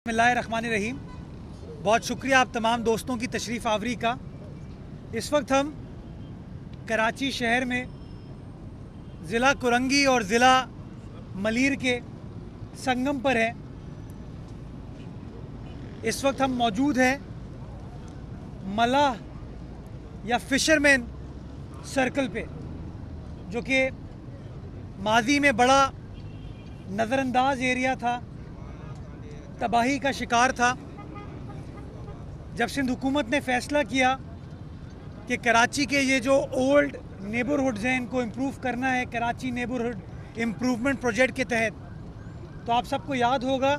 बिस्मिल्लाहिर्रहमानिर्रहीम। बहुत शुक्रिया आप तमाम दोस्तों की तशरीफ़ आवरी का। इस वक्त हम कराची शहर में ज़िला कुरंगी और ज़िला मलीर के संगम पर हैं। इस वक्त हम मौजूद हैं मलाह या फ़िशरमैन सर्कल पे, जो कि माजी में बड़ा नज़रअंदाज एरिया था, तबाही का शिकार था। जब सिंध हुकूमत ने फ़ैसला किया कि कराची के ये जो ओल्ड नेबरहुड्स हैं इनको इम्प्रूव करना है कराची नेबरहुड इम्प्रूवमेंट प्रोजेक्ट के तहत, तो आप सबको याद होगा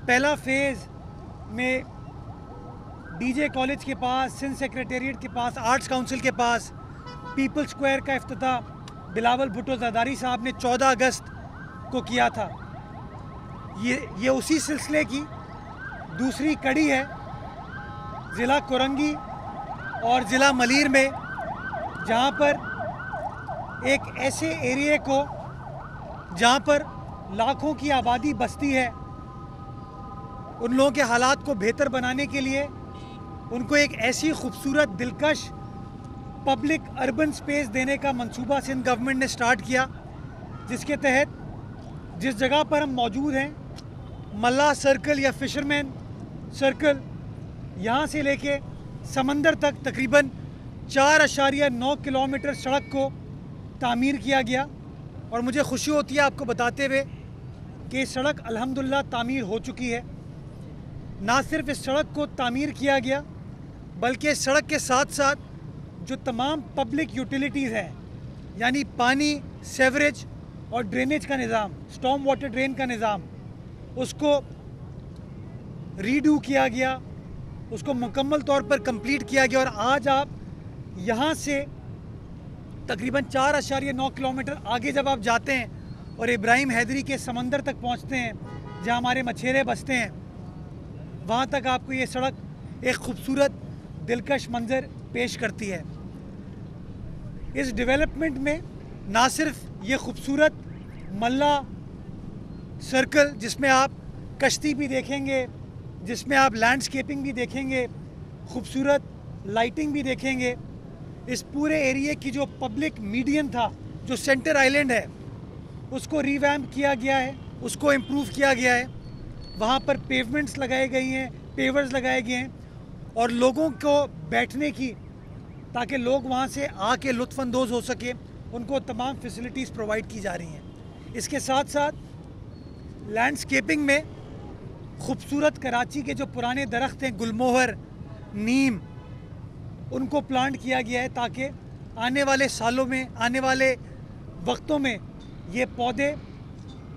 पहला फ़ेज़ में डीजे कॉलेज के पास, सिंध सेक्रेटेरिएट के पास, आर्ट्स काउंसिल के पास पीपल स्क्वायर का इफ्तिताह बिलावल भुट्टो ज़रदारी साहब ने 14 अगस्त को किया था। ये उसी सिलसिले की दूसरी कड़ी है। ज़िला कुरंगी और ज़िला मलीर में, जहाँ पर एक ऐसे एरिए को जहाँ पर लाखों की आबादी बसती है, उन लोगों के हालात को बेहतर बनाने के लिए उनको एक ऐसी खूबसूरत दिलकश पब्लिक अर्बन स्पेस देने का मंसूबा सिंध गवर्नमेंट ने स्टार्ट किया, जिसके तहत जिस जगह पर हम मौजूद हैं मल्लाह सर्कल या फ़िशरमैन सर्कल, यहाँ से लेके समंदर तक तकरीबन 4.9 किलोमीटर सड़क को तामीर किया गया। और मुझे खुशी होती है आपको बताते हुए कि सड़क अल्हम्दुलिल्लाह तामीर हो चुकी है। ना सिर्फ इस सड़क को तामीर किया गया, बल्कि इस सड़क के साथ साथ जो तमाम पब्लिक यूटिलिटीज़ हैं, यानी पानी, सेवरेज और ड्रेनेज का निज़ाम, स्टॉर्म वाटर ड्रेन का निज़ाम, उसको रीडू किया गया, उसको मुकम्मल तौर पर कंप्लीट किया गया। और आज आप यहाँ से तकरीबन 4.9 किलोमीटर आगे जब आप जाते हैं और इब्राहिम हैदरी के समंदर तक पहुँचते हैं, जहाँ हमारे मछेरे बसते हैं, वहाँ तक आपको ये सड़क एक खूबसूरत दिलकश मंजर पेश करती है। इस डेवलपमेंट में ना सिर्फ ये खूबसूरत मल्ला सर्कल, जिसमें आप कश्ती भी देखेंगे, जिसमें आप लैंडस्केपिंग भी देखेंगे, खूबसूरत लाइटिंग भी देखेंगे, इस पूरे एरिए की जो पब्लिक मीडियन था, जो सेंटर आइलैंड है, उसको रिवैम्प किया गया है, उसको इम्प्रूव किया गया है। वहाँ पर पेवमेंट्स लगाए गई हैं, पेवर्स लगाए गए हैं, और लोगों को बैठने की, ताकि लोग वहाँ से आके लुत्फ़अंदोज़ हो सके, उनको तमाम फैसिलिटीज़ प्रोवाइड की जा रही हैं। इसके साथ साथ लैंडस्केपिंग में खूबसूरत कराची के जो पुराने दरख्त हैं, गुलमोहर, नीम, उनको प्लांट किया गया है, ताकि आने वाले सालों में, आने वाले वक्तों में ये पौधे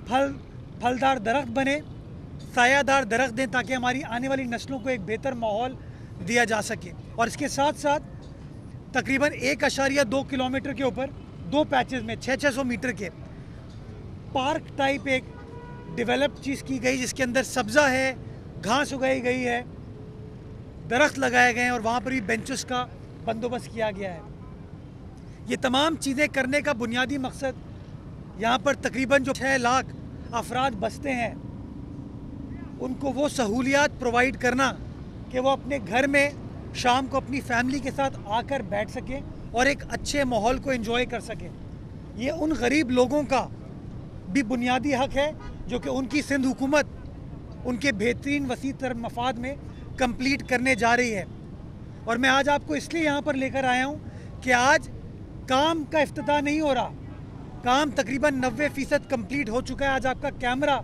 फलदार दरख्त बने, सायादार दरख्त दें, ताकि हमारी आने वाली नस्लों को एक बेहतर माहौल दिया जा सके। और इसके साथ साथ तकरीबन 1.2 किलोमीटर के ऊपर 2 पैचेस में 600 मीटर के पार्क टाइप एक डेवलप चीज़ की गई, जिसके अंदर सब्ज़ा है, घास उगाई गई है, दरख्त लगाए गए हैं, और वहाँ पर भी बेंचेस का बंदोबस्त किया गया है। ये तमाम चीज़ें करने का बुनियादी मकसद, यहाँ पर तकरीबन जो 6 लाख अफराद बसते हैं, उनको वो सहूलियात प्रोवाइड करना कि वो अपने घर में शाम को अपनी फैमिली के साथ आकर बैठ सकें और एक अच्छे माहौल को एंजॉय कर सकें। ये उन गरीब लोगों का भी बुनियादी हक है, जो कि उनकी सिंध हुकूमत उनके बेहतरीन वसी तर मफाद में कंप्लीट करने जा रही है। और मैं आज आपको इसलिए यहाँ पर लेकर आया हूँ कि आज काम का इफ्तिताह नहीं हो रहा, काम तकरीबन 90% कंप्लीट हो चुका है। आज आपका कैमरा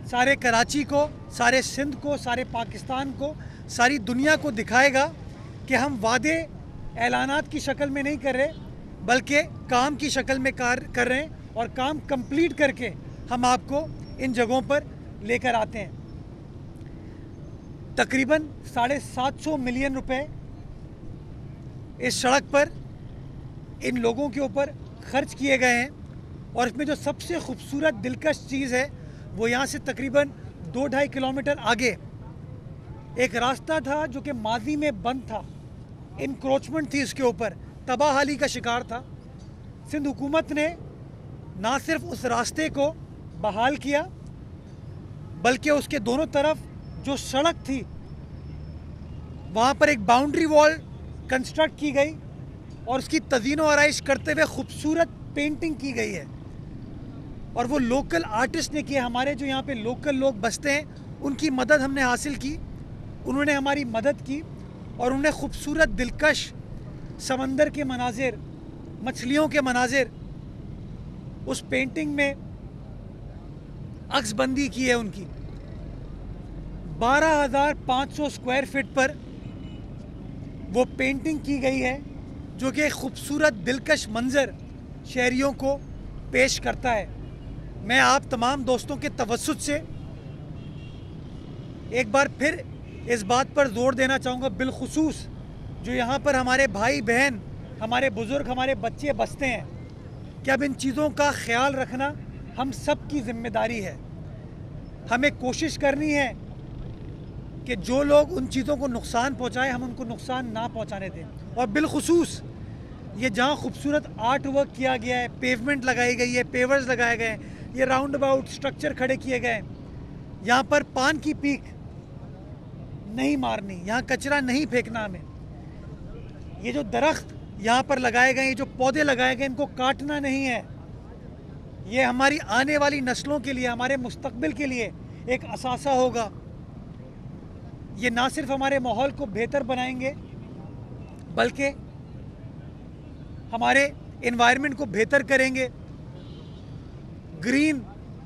सारे कराची को, सारे सिंध को, सारे पाकिस्तान को, सारी दुनिया को दिखाएगा कि हम वादे ऐलानात की शक्ल में नहीं कर रहे, बल्कि काम की शक्ल में कर रहे हैं, और काम कंप्लीट करके हम आपको इन जगहों पर लेकर आते हैं। तकरीबन 750 मिलियन रुपए इस सड़क पर इन लोगों के ऊपर खर्च किए गए हैं। और इसमें जो सबसे खूबसूरत दिलकश चीज़ है, वो यहाँ से तकरीबन 2-2.5 किलोमीटर आगे एक रास्ता था, जो कि माजी में बंद था, इंक्रोचमेंट थी इसके ऊपर, तबाहाली का शिकार था। सिंध हुकूमत ने ना सिर्फ उस रास्ते को बहाल किया, बल्कि उसके दोनों तरफ जो सड़क थी वहाँ पर एक बाउंड्री वॉल कंस्ट्रक्ट की गई और उसकी तज़ीनो आराइश करते हुए खूबसूरत पेंटिंग की गई है। और वो लोकल आर्टिस्ट ने किया। हमारे जो यहाँ पे लोकल लोग बसते हैं उनकी मदद हमने हासिल की, उन्होंने हमारी मदद की और उन्होंने खूबसूरत दिलकश समंदर के मनाजिर, मछलियों के मनाजिर उस पेंटिंग में अक्सबंदी की है उनकी। 12,500 स्क्वायर फीट पर वो पेंटिंग की गई है जो कि एक खूबसूरत दिलकश मंजर शहरियों को पेश करता है। मैं आप तमाम दोस्तों के तवज्जुह से एक बार फिर इस बात पर जोर देना चाहूँगा, बिलखुसूस जो यहाँ पर हमारे भाई बहन, हमारे बुज़ुर्ग, हमारे बच्चे बसते हैं, कि अब इन चीज़ों का ख्याल रखना हम सब की जिम्मेदारी है। हमें कोशिश करनी है कि जो लोग उन चीज़ों को नुकसान पहुँचाए हम उनको नुकसान ना पहुँचाने दें। और बिलखुसूस ये जहाँ खूबसूरत आर्ट वर्क किया गया है, पेवमेंट लगाई गई है, पेवर्स लगाए गए हैं, ये राउंड अबाउट स्ट्रक्चर खड़े किए गए हैं, यहाँ पर पान की पीक नहीं मारनी, यहाँ कचरा नहीं फेंकना हमें। ये जो दरख्त यहाँ पर लगाए गए, ये जो पौधे लगाए गए, इनको काटना नहीं है। ये हमारी आने वाली नस्लों के लिए, हमारे मुस्तकबिल के लिए एक असासा होगा। ये ना सिर्फ हमारे माहौल को बेहतर बनाएंगे बल्कि हमारे एनवायरनमेंट को बेहतर करेंगे, ग्रीन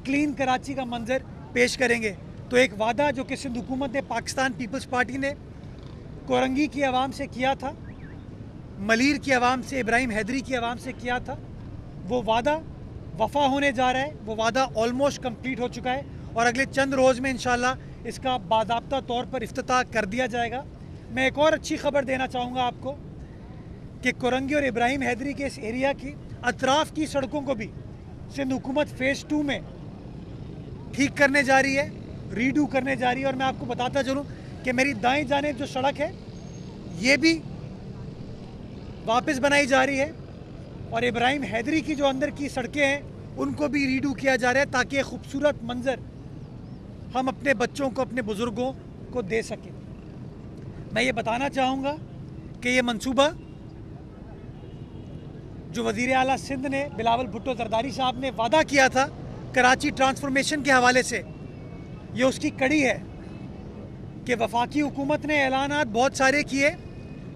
क्लीन कराची का मंजर पेश करेंगे। तो एक वादा जो कि सिंध हुकूमत ने, पाकिस्तान पीपल्स पार्टी ने कोरंगी की आवाम से किया था, मलीर की आवाम से, इब्राहिम हैदरी की आवाम से किया था, वो वादा वफा होने जा रहा है। वो वादा ऑलमोस्ट कंप्लीट हो चुका है और अगले चंद रोज़ में इंशाल्लाह इसका बाज़ाब्ता तौर पर इफ्तिताह कर दिया जाएगा। मैं एक और अच्छी खबर देना चाहूँगा आपको कि कोरंगी और इब्राहिम हैदरी के इस एरिया की अतराफ़ की सड़कों को भी सिंध हुकूमत फ़ेज़ 2 में ठीक करने जा रही है, रीडू करने जा रही है। और मैं आपको बताता चलूँ कि मेरी दाएं जानिब जो सड़क है ये भी वापस बनाई जा रही है और इब्राहिम हैदरी की जो अंदर की सड़कें हैं उनको भी रीडू किया जा रहा है ताकि एक खूबसूरत मंजर हम अपने बच्चों को, अपने बुज़ुर्गों को दे सकें। मैं ये बताना चाहूँगा कि ये मंसूबा जो वज़ीर आला सिंध ने बिलावल भुट्टो ज़रदारी साहब ने वादा किया था कराची ट्रांसफॉर्मेशन के हवाले से, ये उसकी कड़ी है कि वफाकी हुकूमत ने ऐलानात बहुत सारे किए,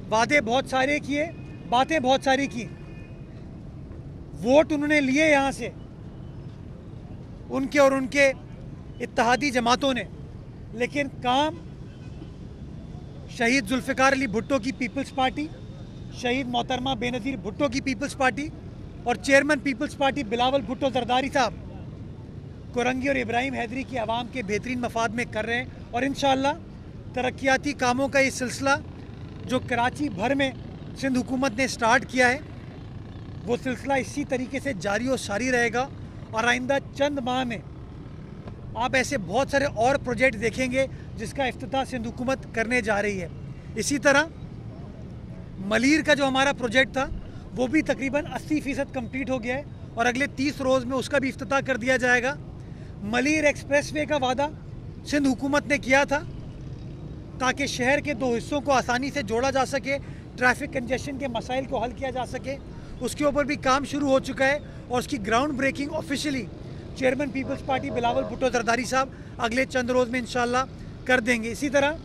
वादे बहुत सारे किए, बातें बहुत सारी की, वोट उन्होंने लिए यहाँ से उनके और उनके इत्तेहादी जमातों ने, लेकिन काम शहीद जुल्फ़िकार अली भुट्टो की पीपल्स पार्टी, शहीद मोहतरमा बेनज़ीर भुट्टो की पीपल्स पार्टी और chairman Peoples Party Bilawal Bhutto Zardari साहब कोरंगी और इब्राहिम हैदरी की आवाम के बेहतरीन मफाद में कर रहे हैं। और इंशाअल्लाह तरक्याती कामों का ये सिलसिला जो कराची भर में सिंध हुकूमत ने स्टार्ट किया है वो सिलसिला इसी तरीके से जारी और सारी रहेगा और आइंदा चंद माह में आप ऐसे बहुत सारे और प्रोजेक्ट देखेंगे जिसका इफ्तिताह सिंध हुकूमत करने जा रही है। इसी तरह मलीर का जो हमारा प्रोजेक्ट था वो भी तकरीबन 80% कंप्लीट हो गया है और अगले 30 रोज़ में उसका भी इफ्तिताह कर दिया जाएगा। मलीर एक्सप्रेसवे का वादा सिंध हुकूमत ने किया था ताकि शहर के दो हिस्सों को आसानी से जोड़ा जा सके, ट्रैफिक कंजेशन के मसाइल को हल किया जा सके, उसके ऊपर भी काम शुरू हो चुका है और उसकी ground breaking officially chairman Peoples Party Bilawal Bhutto Zardari साहब अगले चंद रोज़ में इंशाल्लाह कर देंगे। इसी तरह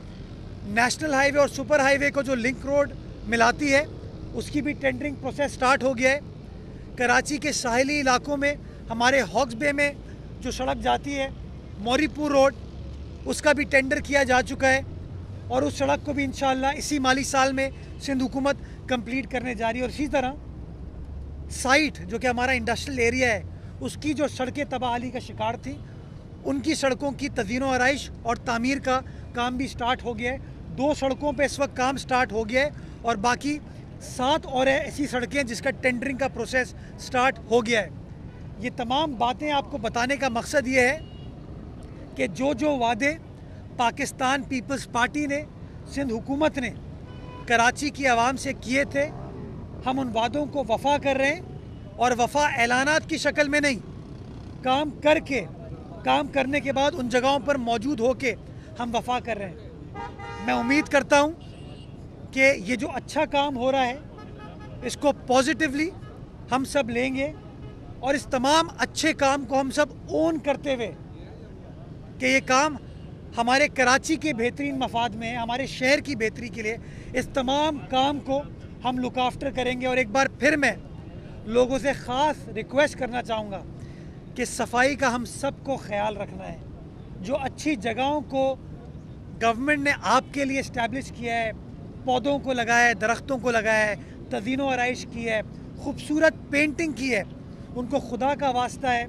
नेशनल हाईवे और सुपर हाईवे को जो लिंक रोड मिलाती है उसकी भी टेंडरिंग प्रोसेस स्टार्ट हो गया है। कराची के साहिली इलाकों में हमारे हॉक्स बे में जो सड़क जाती है मौरीपुर रोड, उसका भी टेंडर किया जा चुका है और उस सड़क को भी इंशाल्लाह इसी माली साल में सिंध हुकूमत कंप्लीट करने जा रही है। और इसी तरह साइट जो कि हमारा इंडस्ट्रियल एरिया है उसकी जो सड़कें तबाही का शिकार थी उनकी सड़कों की तज़ीनो आराइश और तामीर का काम भी स्टार्ट हो गया है। 2 सड़कों पे इस वक्त काम स्टार्ट हो गया है और बाकी 7 और ऐसी सड़कें जिसका टेंडरिंग का प्रोसेस स्टार्ट हो गया है। ये तमाम बातें आपको बताने का मकसद ये है कि जो वादे पाकिस्तान पीपल्स पार्टी ने, सिंध हुकूमत ने कराची की आवाम से किए थे, हम उन वादों को वफ़ा कर रहे हैं और वफ़ा ऐलानात की शक्ल में नहीं, काम करके काम करने के बाद उन जगहों पर मौजूद होके हम वफा कर रहे हैं। मैं उम्मीद करता हूँ कि ये जो अच्छा काम हो रहा है इसको पॉजिटिवली हम सब लेंगे और इस तमाम अच्छे काम को हम सब ओन करते हुए कि ये काम हमारे कराची के बेहतरीन मफाद में है, हमारे शहर की बेहतरी के लिए इस तमाम काम को हम लुक आफ्टर करेंगे। और एक बार फिर मैं लोगों से ख़ास रिक्वेस्ट करना चाहूँगा कि सफाई का हम सबको ख्याल रखना है। जो अच्छी जगहों को गवर्नमेंट ने आपके लिए इस्टेब्लिश किया है, पौधों को लगाया है, दरख्तों को लगाया है, तज़ीन व आराइश की है, खूबसूरत पेंटिंग की है, उनको खुदा का वास्ता है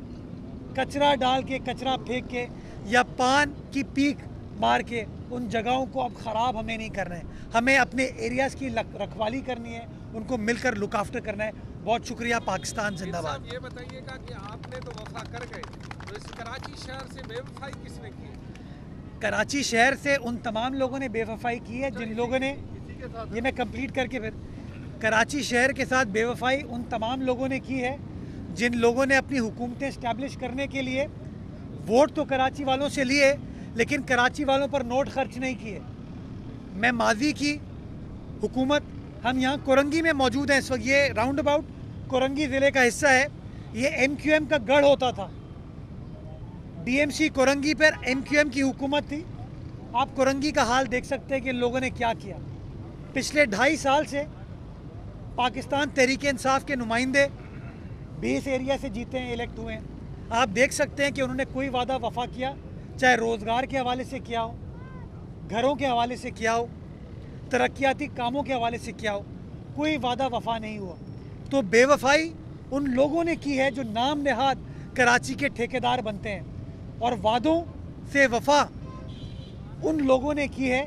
कचरा डाल के, कचरा फेंक के या पान की पीक मार के उन जगहों को अब ख़राब हमें नहीं करना है। हमें अपने एरियाज़ की रखवाली करनी है, उनको मिलकर लुक आफ्टर करना है। बहुत शुक्रिया। पाकिस्तान जिंदाबाद। ये बताइएगा कि आपने तो वफा कर गए, तो इस कराची शहर से बेवफाई किसने की? कराची शहर से उन तमाम लोगों ने बेवफाई की है जिन लोगों ने, ये मैं कंप्लीट करके फिर, कराची शहर के साथ बेवफाई उन तमाम लोगों ने की है जिन लोगों ने अपनी हुकूमतें इस्टेब्लिश करने के लिए वोट तो कराची वालों से लिए लेकिन कराची वालों पर नोट खर्च नहीं किए। मैं माजी की हुकूमत, हम यहाँ कोरंगी में मौजूद हैं इस वक्त, ये राउंड अबाउट कोरंगी ज़िले का हिस्सा है। ये MQM का गढ़ होता था। DMC कोरंगी पर MQM की हुकूमत थी। आप कोरंगी का हाल देख सकते हैं कि लोगों ने क्या किया। पिछले 2.5 साल से पाकिस्तान तहरीक इंसाफ के नुमाइंदे 20 एरिया से जीते हैं, इलेक्ट हुए हैं। आप देख सकते हैं कि उन्होंने कोई वादा वफा किया, चाहे रोज़गार के हवाले से किया हो, घरों के हवाले से किया हो, तरक्याती कामों के हवाले से किया हो, कोई वादा वफा नहीं हुआ। तो बेवफाई उन लोगों ने की है जो नाम नहाद कराची के ठेकेदार बनते हैं, और वादों से वफा उन लोगों ने की है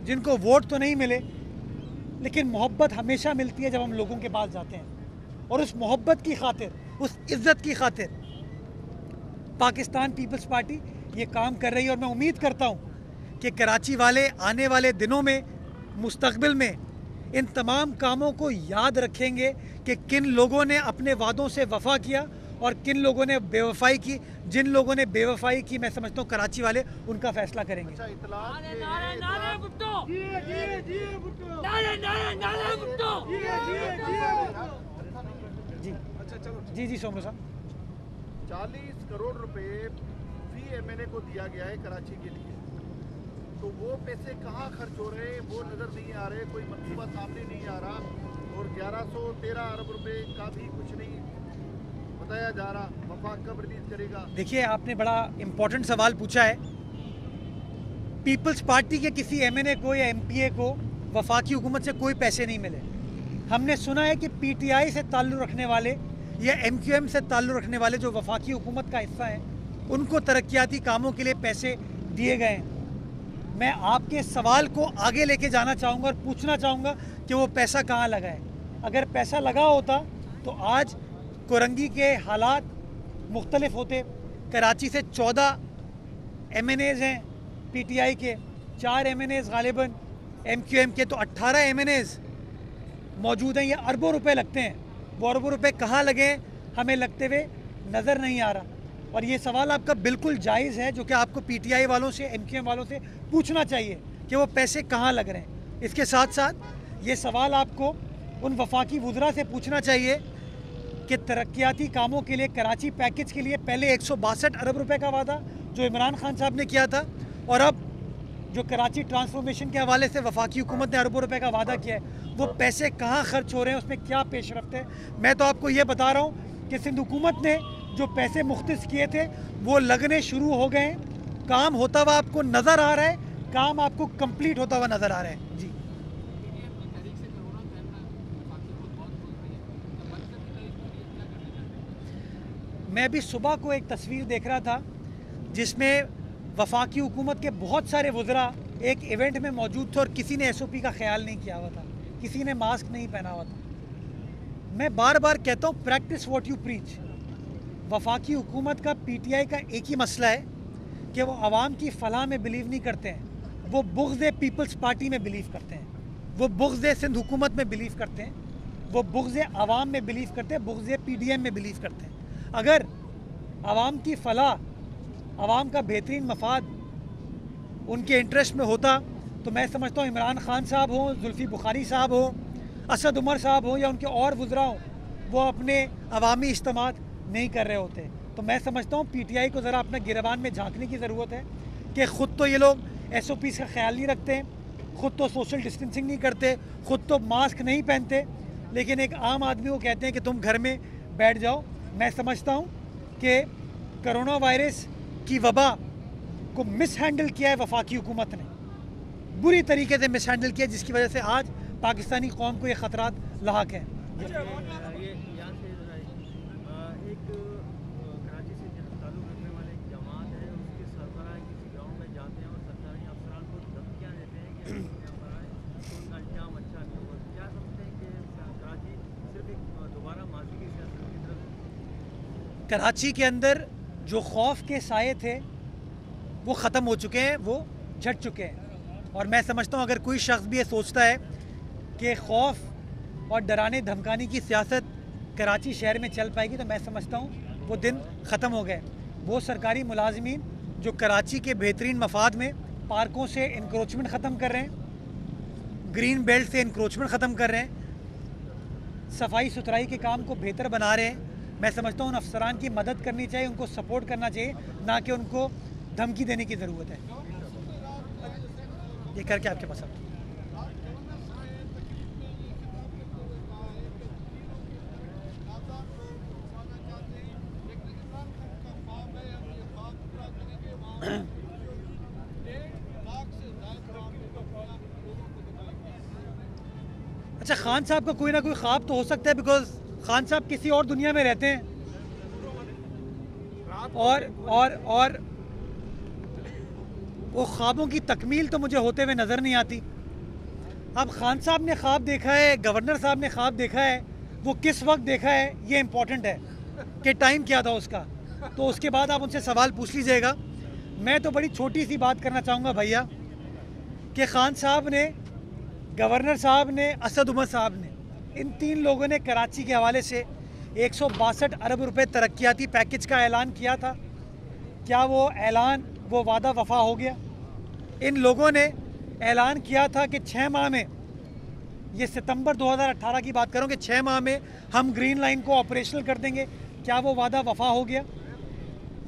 जिनको वोट तो नहीं मिले लेकिन मोहब्बत हमेशा मिलती है जब हम लोगों के पास जाते हैं। और उस मोहब्बत की खातिर, उस इज़्ज़त की खातिर पाकिस्तान पीपल्स पार्टी ये काम कर रही है। और मैं उम्मीद करता हूँ कि कराची वाले आने वाले दिनों में, मुस्तकबिल में इन तमाम कामों को याद रखेंगे कि किन लोगों ने अपने वादों से वफा किया और किन लोगों ने बेवफाई की। जिन लोगों ने बेवफाई की, मैं समझता हूँ कराची वाले उनका फैसला करेंगे। अच्छा, जी जी सोमो साहब, 40 करोड़ रुपए फी MNA को दिया गया है कराची के लिए, तो वो पैसे कहाँ खर्च हो रहे हैं वो नज़र नहीं आ रहे, कोई मनसूबा सामने नहीं आ रहा। और 1113 अरब रुपए का भी कुछ नहीं बताया जा रहा। वफा कब रिलीज करेगा? देखिए, आपने बड़ा इम्पोर्टेंट सवाल पूछा है। पीपल्स पार्टी के किसी MNA को या MPA को वफाकी हुकूमत से कोई पैसे नहीं मिले। हमने सुना है कि PTI से ताल्लुक़ रखने वाले या MQM से ताल्लुक़ रखने वाले जो वफाकी हुकूमत का हिस्सा हैं उनको तरक्याती कामों के लिए पैसे दिए गए हैं। मैं आपके सवाल को आगे लेके जाना चाहूँगा और पूछना चाहूँगा कि वो पैसा कहाँ लगा है। अगर पैसा लगा होता तो आज कोरंगी के हालात मुख्तलिफ होते। कराची से 14 MNAs हैं PTI के, 4 MNAs गालिबन MQM के, तो 18 MNAs मौजूद हैं। ये अरबों रुपए लगते हैं। वो अरबों रुपए कहाँ लगे हमें लगते हुए नज़र नहीं आ रहा। और ये सवाल आपका बिल्कुल जायज़ है जो कि आपको PTI वालों से, MQM वालों से पूछना चाहिए कि वो पैसे कहाँ लग रहे हैं। इसके साथ साथ ये सवाल आपको उन वफाकी वुज़रा से पूछना चाहिए कि तरक्याती कामों के लिए, कराची पैकेज के लिए पहले 162 अरब रुपए का वादा जो इमरान खान साहब ने किया था, और अब जो कराची ट्रांसफॉर्मेशन के हवाले से वफाकी हुकूमत ने अरबों रुपए का वादा किया है, वो पैसे कहाँ खर्च हो रहे हैं, उसमें क्या पेशरफ्त है। मैं तो आपको ये बता रहा हूँ कि सिंध हुकूमत ने जो पैसे मुख्तस किए थे वो लगने शुरू हो गए हैं। काम होता हुआ आपको नज़र आ रहा है, काम आपको कंप्लीट होता हुआ नज़र आ रहा है। जी, मैं भी सुबह को एक तस्वीर देख रहा था जिसमें वफाकी हुकूमत के बहुत सारे वुज़रा एक इवेंट में मौजूद थे और किसी ने SOP का ख्याल नहीं किया हुआ था, किसी ने मास्क नहीं पहना हुआ था। मैं बार बार कहता हूँ, प्रैक्टिस व्हाट यू प्रीच। वफाकी हुकूमत का, PTI का एक ही मसला है कि वो आवाम की फलाह में बिलीव नहीं करते हैं, वो बुग़्ज़ पीपल्स पार्टी में बिलीव करते हैं, वो बुग़्ज़ सिंध हुकूमत में बिलीव करते हैं, वो बुग़्ज़ आवाम में बिलीव करते हैं, बुग़्ज़ PDM में बिलीव करते हैं। अगर आवाम की फलाह आवाम का बेहतरीन मफाद उनके इंटरेस्ट में होता तो मैं समझता हूँ इमरान खान साहब हों, जुल्फ़ी बुखारी साहब हों, असद उमर साहब हों या उनके और वुज़रा हों, वो अपने अवामी इज्तिमात नहीं कर रहे होते। तो मैं समझता हूँ PTI को ज़रा अपना गिरबान में झांकने की ज़रूरत है कि ख़ुद तो ये लोग SOPs का ख्याल नहीं रखते, ख़ुद तो सोशल डिस्टेंसिंग नहीं करते, ख़ुद तो मास्क नहीं पहनते, लेकिन एक आम आदमी को कहते हैं कि तुम घर में बैठ जाओ। मैं समझता हूँ कि कोरोना वायरस की वबा को मिस हैंडल किया है वफाकी हुकूमत ने, बुरी तरीके से मिस हैंडल किया, जिसकी वजह से आज पाकिस्तानी कौम को ये ख़तरात लाहक हैं। ये यहाँ से एक कराची से ताल्लुक़ रखने वाले एक जमात है, उसके सरबराह किसी गांव में जाते हैं और सरकारी अफसरान को धमकियाँ देते हैं कि यहाँ पर आए तो उनका अंजाम अच्छा नहीं होगा। क्या समझते हैं कि कराची सिर्फ एक दोबारा माजी की सियासत की तरफ? कराची के अंदर जो खौफ के साये थे वो ख़त्म हो चुके हैं, वो झट चुके हैं। और मैं समझता हूँ अगर कोई शख्स भी ये सोचता है कि खौफ और डराने धमकाने की सियासत कराची शहर में चल पाएगी, तो मैं समझता हूँ वो दिन ख़त्म हो गए। वो सरकारी मुलाजमीन जो कराची के बेहतरीन मफाद में पार्कों से इंक्रोचमेंट ख़त्म कर रहे हैं, ग्रीन बेल्ट से इंक्रोचमेंट ख़त्म कर रहे हैं, सफाई सुथराई के काम को बेहतर बना रहे हैं, मैं समझता हूँ उन अफसरान की मदद करनी चाहिए, उनको सपोर्ट करना चाहिए, ना कि उनको धमकी देने की ज़रूरत है। ये करके आपके पास अच्छा, खान साहब का कोई ना कोई ख्वाब तो हो सकता है, बिकॉज खान साहब किसी और दुनिया में रहते हैं और वो ख्वाबों की तकमील तो मुझे होते हुए नज़र नहीं आती। अब खान साहब ने ख्वाब देखा है, गवर्नर साहब ने ख्वाब देखा है, वो किस वक्त देखा है ये इम्पोर्टेंट है कि टाइम क्या था उसका, तो उसके बाद आप उनसे सवाल पूछ लीजिएगा। मैं तो बड़ी छोटी सी बात करना चाहूँगा भैया कि खान साहब ने, गवर्नर साहब ने, असद उमर साहब ने, इन तीन लोगों ने कराची के हवाले से 162 अरब रुपए तरक्याती पैकेज का ऐलान किया था। क्या वो ऐलान, वो वादा वफा हो गया? इन लोगों ने ऐलान किया था कि 6 माह में, ये सितंबर 2018 की बात करूँ, कि 6 माह में हम ग्रीन लाइन को ऑपरेशनल कर देंगे। क्या वो वादा वफा हो गया?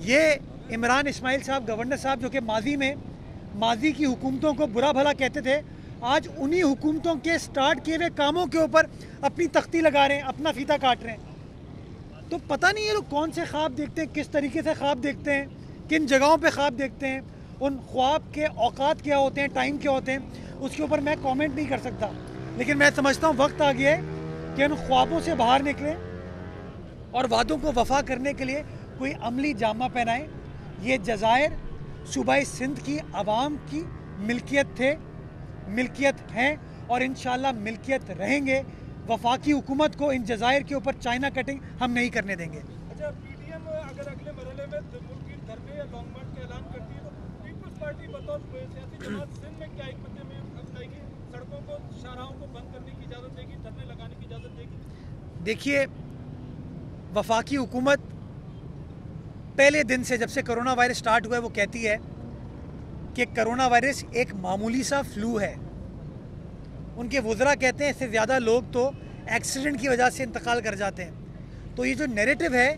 ये इमरान इस्माइल साहब, गवर्नर साहब, जो कि माजी की हुकूमतों को बुरा भला कहते थे, आज उन्हीं हुकूमतों के स्टार्ट किए हुए कामों के ऊपर अपनी तख्ती लगा रहे हैं, अपना फीता काट रहे हैं। तो पता नहीं ये लोग कौन से ख्वाब देखते हैं, किस तरीके से ख्वाब देखते हैं, किन जगहों पे ख्वाब देखते हैं, उन ख्वाब के औकात क्या होते हैं, टाइम क्या होते हैं, उसके ऊपर मैं कमेंट नहीं कर सकता। लेकिन मैं समझता हूँ वक्त आ गया है कि उन ख्वाबों से बाहर निकलें और वादों को वफा करने के लिए कोई अमली जामा पहनाएं। ये जज़ायर सूबाई सिंध की आवाम की मिल्कियत थे, मिल्कियत हैं और इंशाल्लाह मिल्कियत रहेंगे। वफाकी हुकूमत को इन जज़ायर के ऊपर चाइना कटिंग हम नहीं करने देंगे। अच्छा, PDM अगर अगले मरहले में मुल्की धरने या लॉन्ग मार्च का ऐलान करती है, तो पीपल्स पार्टी बतौर सियासी जमात सिंध में क्या हिकमत अमली अपनाएगी? सड़कों को, शाहराहों को बंद करने की इजाज़त देगी, धरने लगाने की इजाज़त देगी? देखिए, वफाकी हुकूमत पहले दिन से, जब से कोरोना वायरस स्टार्ट हुआ है, वो कहती है कि कोरोना वायरस एक मामूली सा फ्लू है। उनके वुज़रा कहते हैं इससे ज़्यादा लोग तो एक्सीडेंट की वजह से इंतकाल कर जाते हैं। तो ये जो नैरेटिव है,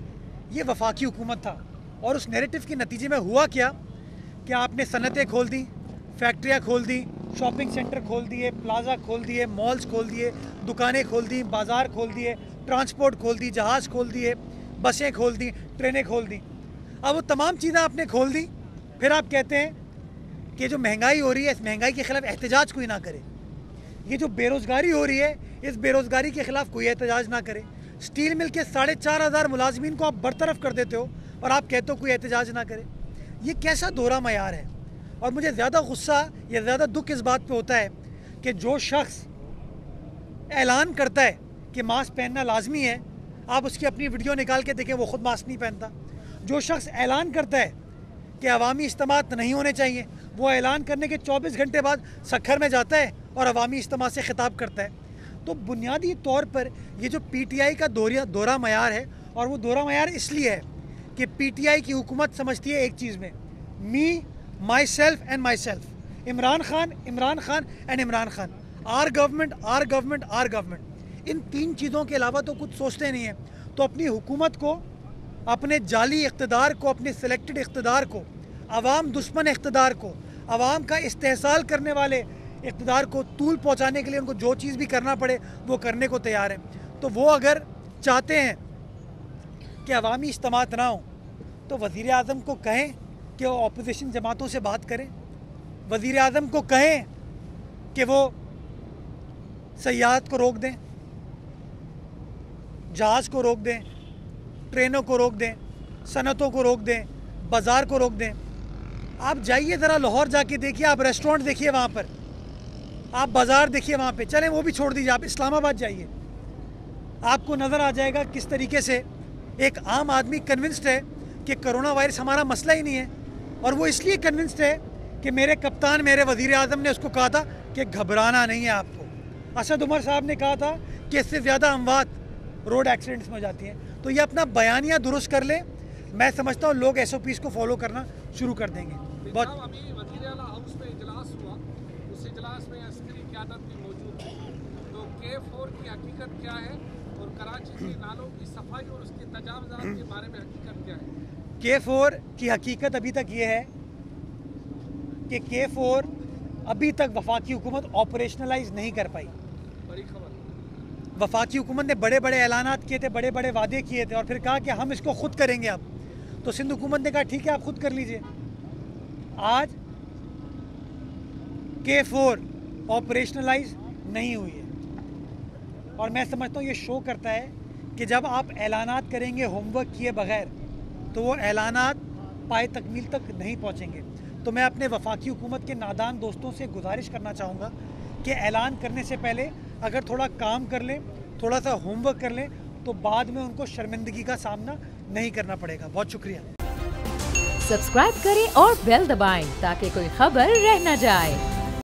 ये वफाकी हुकूमत था, और उस नैरेटिव के नतीजे में हुआ क्या कि आपने सनतें खोल दी, फैक्ट्रियाँ खोल दी, शॉपिंग सेंटर खोल दिए, प्लाजा खोल दिए, मॉल्स खोल दिए, दुकानें खोल दी, बाज़ार खोल दिए, ट्रांसपोर्ट खोल दी, जहाज़ खोल दिए, बसें खोल दी, ट्रेनें खोल दी। अब वो तमाम चीज़ें आपने खोल दी, फिर आप कहते हैं कि जो महंगाई हो रही है, इस महंगाई के ख़िलाफ़ एहतजाज कोई ना करे। ये जो बेरोज़गारी हो रही है, इस बेरोज़गारी के ख़िलाफ़ कोई एहतजाज ना करे। स्टील मिल के 4,500 मुलाजमीन को आप बरतरफ कर देते हो और आप कहते हो कोई एहतजाज ना करे। ये कैसा दोहरा मयार है? और मुझे ज़्यादा गुस्सा या ज़्यादा दुख इस बात पे होता है कि जो शख्स ऐलान करता है कि मास्क पहनना लाजमी है, आप उसकी अपनी वीडियो निकाल के देखें, वो ख़ुद मास्क नहीं पहनता। जो शख्स ऐलान करता है कि अवामी इज्तिमात नहीं होने चाहिए, वो ऐलान करने के 24 घंटे बाद सखर में जाता है और अवामी इज्तिमा से खिताब करता है। तो बुनियादी तौर पर ये जो PTI का दोहरा मयार है, और वो दोहरा मयार इसलिए है कि पीटीआई की हुकूमत समझती है एक चीज़ में, me, myself and myself, Imran Khan and Imran Khan, our government, इन तीन चीज़ों के अलावा तो कुछ सोचते नहीं हैं। तो अपनी हुकूमत को, अपने जाली इक़्तिदार को, अपने सेलेक्टेड इक़्तिदार को, अवाम दुश्मन इक़्तिदार को, अवाम का इस्तेहसाल करने वाले इक़्तिदार को तूल पहुँचाने के लिए उनको जो चीज़ भी करना पड़े वो करने को तैयार हैं। तो वो अगर चाहते हैं कि अवामी इज्तिमात ना हो तो वज़ीर आज़म को कहें कि वो अपोजिशन जमातों से बात करें, वज़ीर आज़म को कहें कि वो सयाहत को रोक दें, जहाज़ को रोक दें, ट्रेनों को रोक दें, सनतों को रोक दें, बाज़ार को रोक दें। आप जाइए ज़रा लाहौर जाके देखिए, आप रेस्टोरेंट देखिए वहाँ पर, आप बाज़ार देखिए वहाँ पे, चलें वो भी छोड़ दीजिए, आप इस्लामाबाद जाइए, आपको नज़र आ जाएगा किस तरीके से एक आम आदमी कन्विंस्ड है कि कोरोना वायरस हमारा मसला ही नहीं है। और वो इसलिए कन्विंस्ड है कि मेरे कप्तान, मेरे वज़ीर आज़म ने उसको कहा था कि घबराना नहीं है आपको। असद उमर साहब ने कहा था कि इससे ज़्यादा अमवात रोड एक्सीडेंट्स में हो जाती हैं। तो ये अपना बयानिया दुरुस्त कर ले, मैं समझता हूँ लोग SOPs को फॉलो करना शुरू कर देंगे। बहुत अभी वज़ीर आला हाउस में इजलास हुआ, उस इजलास में अस्करी क़यादत भी मौजूद थी। तो K4 की हकीकत क्या है और कराची के नालों की सफाई और उसके तजावुज़ात के बारे में हकीकत क्या है? K4 की हकीकत अभी तक ये है कि K4 अभी तक वफाकी हुकूमत ऑपरेशनलाइज नहीं कर पाई। बड़ी खबर। वफाकी हुकूमत ने बड़े बड़े ऐलानात किए थे, बड़े बड़े वादे किए थे और फिर कहा कि हम इसको खुद करेंगे। अब तो सिंध हुकूमत ने कहा ठीक है आप खुद कर लीजिए। आज K4 ऑपरेशनलाइज नहीं हुई है और मैं समझता हूँ ये शो करता है कि जब आप ऐलानात करेंगे होमवर्क किए बगैर तो वो ऐलानात पाए तकमील तक नहीं पहुँचेंगे। तो मैं अपने वफाकी हुकूमत के नादान दोस्तों से गुजारिश करना चाहूँगा कि ऐलान करने से पहले अगर थोड़ा काम कर लें, थोड़ा सा होमवर्क कर लें तो बाद में उनको शर्मिंदगी का सामना नहीं करना पड़ेगा। बहुत शुक्रिया। सब्सक्राइब करें और बेल दबाएं ताकि कोई खबर रह न जाए।